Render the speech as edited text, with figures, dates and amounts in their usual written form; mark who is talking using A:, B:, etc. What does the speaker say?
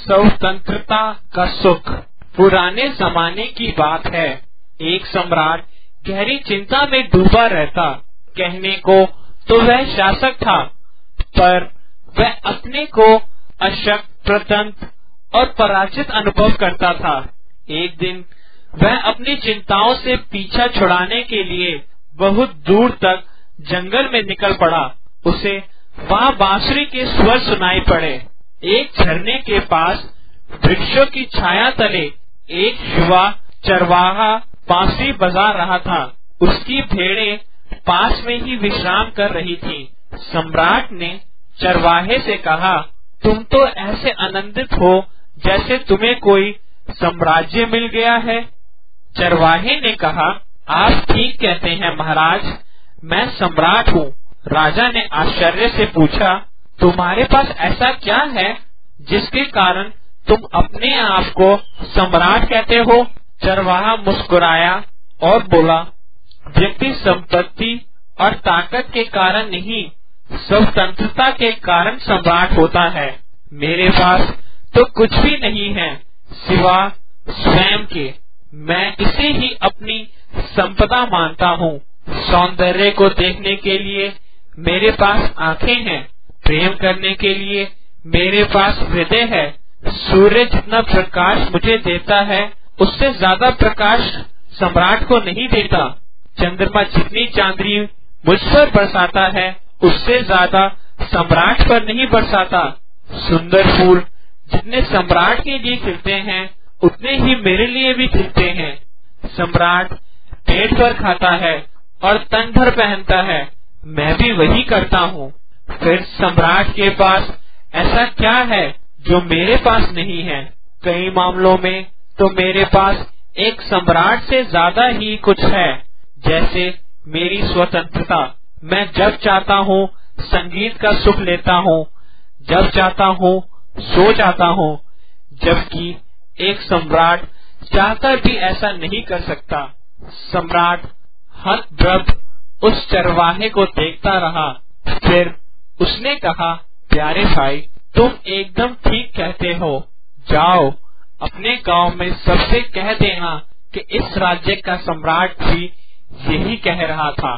A: स्वतंत्रता का सुख। पुराने जमाने की बात है। एक सम्राट गहरी चिंता में डूबा रहता। कहने को तो वह शासक था, पर वह अपने को अशक्त, प्रतंत्र और पराजित अनुभव करता था। एक दिन वह अपनी चिंताओं से पीछा छुड़ाने के लिए बहुत दूर तक जंगल में निकल पड़ा। उसे वहाँ बांसुरी के स्वर सुनाई पड़े। एक झरने के पास वृक्षों की छाया तले एक युवा चरवाहा बांसुरी बजा रहा था। उसकी भेड़ें पास में ही विश्राम कर रही थी। सम्राट ने चरवाहे से कहा, तुम तो ऐसे आनंदित हो जैसे तुम्हें कोई साम्राज्य मिल गया है। चरवाहे ने कहा, आप ठीक कहते हैं महाराज, मैं सम्राट हूँ। राजा ने आश्चर्य से पूछा, तुम्हारे पास ऐसा क्या है जिसके कारण तुम अपने आप को सम्राट कहते हो? चरवाहा मुस्कुराया और बोला, व्यक्ति संपत्ति और ताकत के कारण नहीं, स्वतंत्रता के कारण सम्राट होता है। मेरे पास तो कुछ भी नहीं है सिवा स्वयं के। मैं इसे ही अपनी संपदा मानता हूँ। सौंदर्य को देखने के लिए मेरे पास आंखें हैं, प्रेम करने के लिए मेरे पास हृदय है। सूर्य जितना प्रकाश मुझे देता है, उससे ज्यादा प्रकाश सम्राट को नहीं देता। चंद्रमा जितनी चांदनी मुझ पर बरसाता है, उससे ज्यादा सम्राट पर नहीं बरसाता। सुंदर फूल जितने सम्राट के लिए खिलते हैं, उतने ही मेरे लिए भी खिलते हैं। सम्राट पेट भर खाता है और तन भर पहनता है, मैं भी वही करता हूँ। फिर सम्राट के पास ऐसा क्या है जो मेरे पास नहीं है? कई मामलों में तो मेरे पास एक सम्राट से ज्यादा ही कुछ है, जैसे मेरी स्वतंत्रता। मैं जब चाहता हूँ संगीत का सुख लेता हूँ, जब चाहता हूँ सो जाता हूँ, जबकि एक सम्राट चाहकर भी ऐसा नहीं कर सकता। सम्राट हतप्रभ उस चरवाहे को देखता रहा। फिर उसने कहा, प्यारे भाई, तुम एकदम ठीक कहते हो। जाओ अपने गांव में सबसे कह देना कि इस राज्य का सम्राट भी यही कह रहा था।